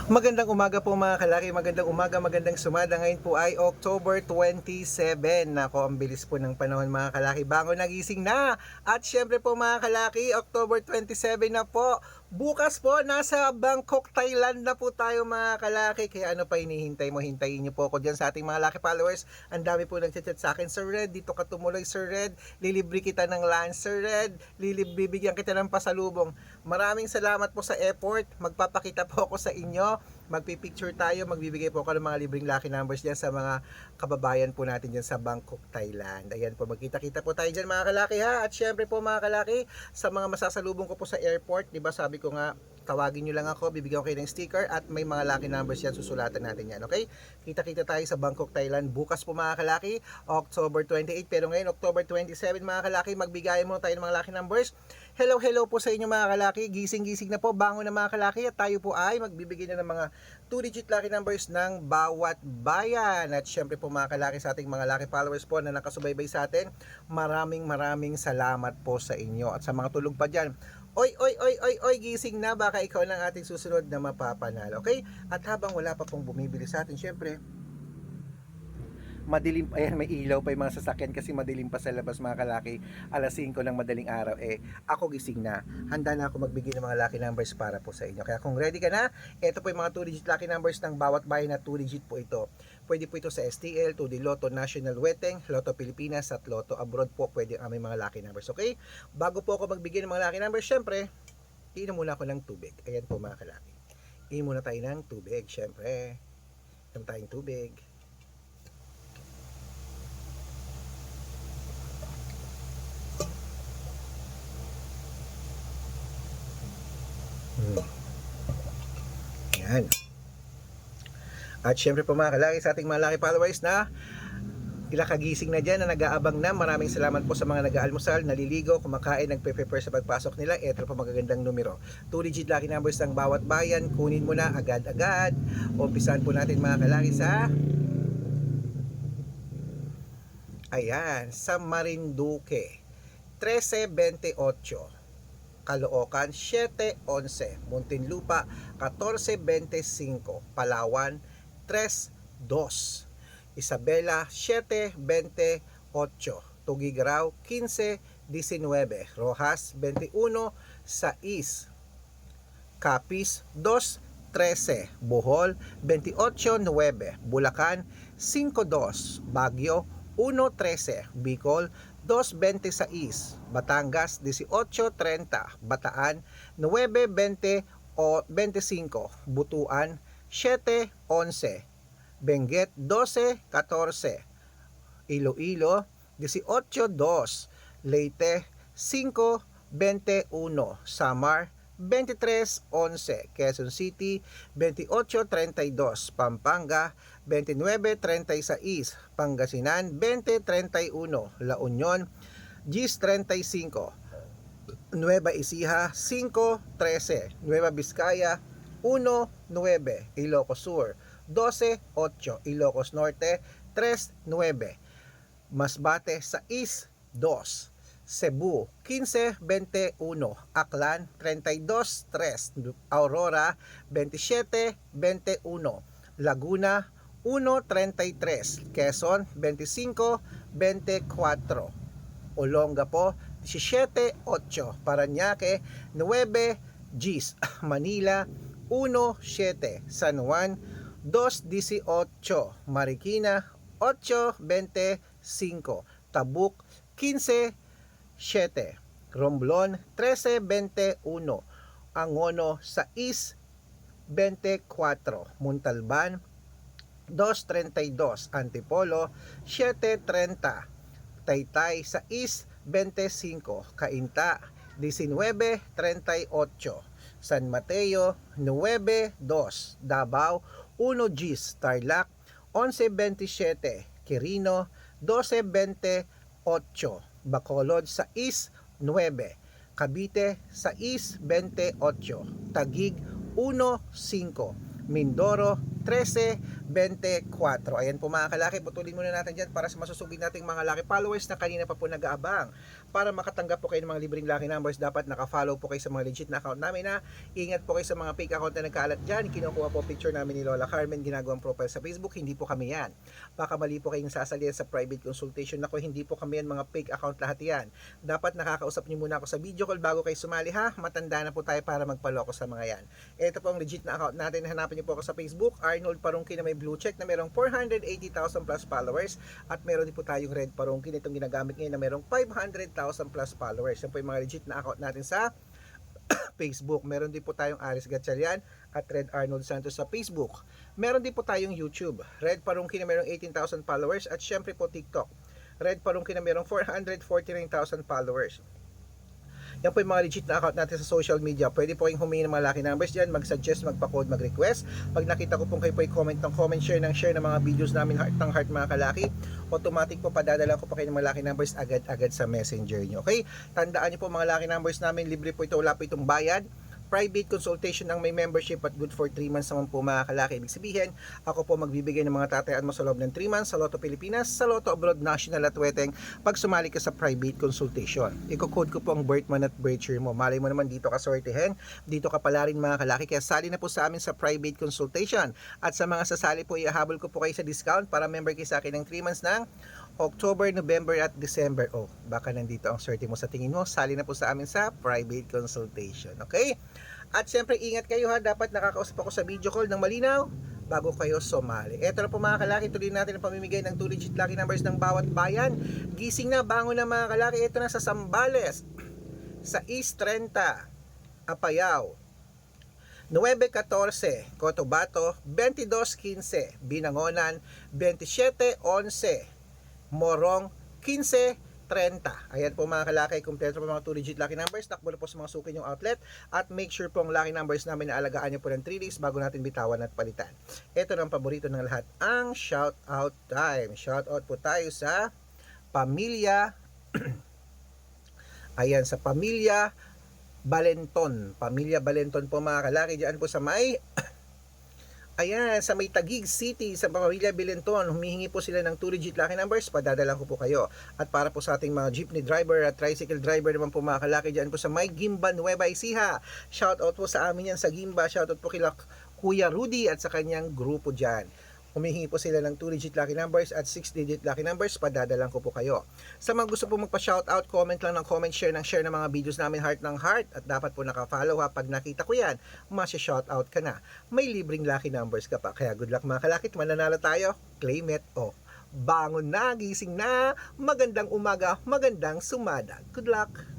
Magandang umaga po mga kalaki, magandang umaga, magandang sumada. Ngayon po ay October 27. Nako, ang bilis po ng panahon mga kalaki. Bangon nagising na. At syempre po mga kalaki, October 27 na po. Bukas po, nasa Bangkok, Thailand na po tayo mga kalaki. Kaya ano pa hinihintay mo? Hintayin niyo po ako dyan sa ating mga laki followers. Ang dami po nagchat-chat sa akin, Sir Red, dito ka tumuloy Sir Red. Lilibre kita ng lunch Sir Red. Bibigyan kita ng pasalubong. Maraming salamat po sa effort. Magpapakita po ako sa inyo. Magpipicture tayo, magbibigay po ako ng mga libreng lucky numbers dyan sa mga kababayan po natin dyan sa Bangkok, Thailand. Ayan po, magkita-kita po tayo dyan mga kalaki ha. At syempre po mga kalaki, sa mga masasalubong ko po sa airport, di ba sabi ko nga, tawagin nyo lang ako, bibigyan ko kayo ng sticker at may mga lucky numbers yan, susulatan natin yan, okay? Kita-kita tayo sa Bangkok, Thailand bukas po mga kalaki, October 28, pero ngayon October 27 mga kalaki, magbigayan muna tayo ng mga lucky numbers. Hello po sa inyo mga kalaki, gising-gising na po, bangon na mga kalaki at tayo po ay magbibigay na ng mga 2-digit lucky numbers ng bawat bayan. At syempre po mga kalaki, sa ating mga lucky followers po na nakasubaybay sa atin, maraming salamat po sa inyo. At sa mga tulog pa dyan, oy, gising na, baka ikaw lang ating susunod na mapapanalo, okay? At habang wala pa pong bumibili sa atin, syempre, madilim, ayan, may ilaw pa yung mga sasakyan kasi madilim pa sa labas mga kalaki. Alas 5 ng madaling araw, ako gising na, handa na ako magbigay ng mga lucky numbers para po sa inyo. Kaya kung ready ka na, ito po yung mga 2-digit lucky numbers ng bawat bayan na 2-digit po ito. Pwede po ito sa STL, 2D Lotto, National Weteng, Lotto Pilipinas at Lotto Abroad po, pwede ang aming mga lucky numbers, okay? Bago po ako magbigay ng mga lucky numbers, syempre, inom muna ako ng tubig. Ayan po mga kalaki, inom muna tayo ng tubig, syempre, inom tayong tubig. Yan. At syempre po mga kalaki, sa ating mga laki followers na ilakagising na dyan, na nag-aabang na, maraming salamat po sa mga nag-aalmusal, naliligo, kumakain, nagpe-prepare sa pagpasok nila. Ito po magagandang numero, 2-digit lucky numbers ng bawat bayan. Kunin mo na agad-agad. Umpisahan po natin mga kalaki sa ayan, sa Marinduque 1328, Caloocan 711, Muntinlupa 1425, Palawan 32, Isabela 728, Tugigaraw 1519, Rojas 21-6, Capiz 213, Bohol 28-9, Bulacan 5-2, Baguio 1-13, Bicol 2-26, Batangas 18-30, Bataan 9-20 o 25, Butuan 7-11, Benguet 12-14, Iloilo 18-2, Leyte 5-21, Samar 23-11, Quezon City 28-32, Pampanga 29-36, Pangasinan 20-31, La Union 10-35, Nueva Ecija 5-13, Nueva Vizcaya 1-9, Ilocos Sur 12-8, Ilocos Norte 3-9, Masbate 6-2, Cebu 15-21, Aklan 32-3, Aurora 27-21, Laguna 1-33, Quezon 25-24, Olongapo 17-8, Parañaque 9 Gs, Manila 1-7, San Juan 2-18, Marikina 8-25, Tabuk 15-7, Romblon 13-21, Angono 6-24, Montalban 2-32, Antipolo 7-30, Taytay 6-25, Cainta 19-38, San Mateo 9-2, Davao 1 Gs, Tarlac 11-27, Quirino 12-28, Bacolod 6-9, Cavite 6-28, Taguig 1-5, Mindoro 13-22, 24. Ayan po mga kalaki, putulin muna natin dyan para sa masusugid nating mga lucky followers na kanina pa po nag-aabang. Para makatanggap po kayo ng mga libreng lucky numbers, dapat naka-follow po kayo sa mga legit na account namin na ingat po kayo sa mga fake account na nagkaalat dyan. Kinukuha po picture namin ni Lola Carmen, ginagawang profile sa Facebook, hindi po kami yan. Baka mali po kayong sasalihan sa private consultation. Ako, hindi po kami yan, mga fake account lahat yan. Dapat nakakausap niyo muna ako sa video call bago kayo sumali ha. Matanda na po tayo para magpaloko sa mga yan. Ito po ang legit na account natin. Hanapin niyo po ako sa Facebook, Arnold Parungki na may blue check na merong 480,000 plus followers. At meron din po tayong Red Parungki na itong ginagamit ngayon na merong 500,000 plus followers. Yan po yung mga legit na account natin sa Facebook. Meron din po tayong Aris Gatchalian at Red Arnold Santos sa Facebook. Meron din po tayong YouTube, Red Parungki na merong 18,000 followers, at syempre po TikTok, Red Parungki na merong 449,000 followers. Yan po yung mga legit na account natin sa social media. Pwede po kayong humingi ng mga lucky numbers dyan, mag-suggest, magpa-code, mag-request. Pag nakita ko pong kayo po yung comment ng comment, share ng mga videos namin, heart ng heart mga kalaki, automatic po padadala ko pa kayo ng mga lucky numbers agad-agad sa messenger nyo. Okay? Tandaan nyo po mga lucky numbers namin, libre po ito, wala po itong bayad. Private consultation ang may membership at good for 3 months naman po mga kalaki. Ibig sabihin, ako po magbibigay ng mga tatayaan mo sa loob ng 3 months sa Lotto Pilipinas, sa Lotto Abroad, National at Weteng pag sumali ka sa private consultation. Iko-code ko po ang birth month at birth year mo. Malay mo naman dito ka sortihin, dito ka pala rin mga kalaki. Kaya sali na po sa amin sa private consultation. At sa mga sasali po, ihahabol ko po kayo sa discount para member kayo sa akin ng 3 months ng October, November at December. Oh, baka nandito ang swerte mo sa tingin mo. Sali na po sa amin sa private consultation. Okay? At syempre, ingat kayo ha. Dapat nakakausap ako sa video call ng malinaw bago kayo sumali. Eto na po mga kalaki. Tuloy natin ang pamimigay ng 2 legit lucky numbers ng bawat bayan. Gising na, bangon na mga kalaki. Ito na sa Zambales, sa East 30, Apayao, 9-14, Cotabato, 22-15, Binangonan, 27-11, Morong, 15-30. Ayan po mga kalaki, kumpleto po mga 2 legit lucky numbers. Takbo na po sa mga suki yung outlet. At make sure po ang lucky numbers namin na alagaan nyo po ng 3 days bago natin bitawan at palitan. Ito na ang paborito ng lahat, ang shout out time. Shout out po tayo sa pamilya ayan, sa pamilya Balenton. Pamilya Balenton po mga kalaki, dyan po sa may ayan, sa may Taguig City, sa pamilya Balenton, humihingi po sila ng 2 legit lucky numbers, padadalan ko po kayo. At para po sa ating mga jeepney driver at tricycle driver naman po mga kalaki, dyan po sa may Gimba, Nueva Ecija. Shout out po sa amin yan sa Gimba. Shout out po kila Kuya Rudy at sa kanyang grupo dyan. Humihingi po sila ng 2 legit lucky numbers at 6 digit lucky numbers, padadalan ko po kayo. Sa mga gusto po magpa-shoutout, comment lang ng comment, share ng mga videos namin, heart ng heart. At dapat po naka-follow ha. Pag nakita ko yan, masya-shoutout ka na. May libreng lucky numbers ka pa. Kaya good luck mga kalakit, mananalo tayo. Claim it o. Bangon na, gising na, magandang umaga, magandang sumada. Good luck!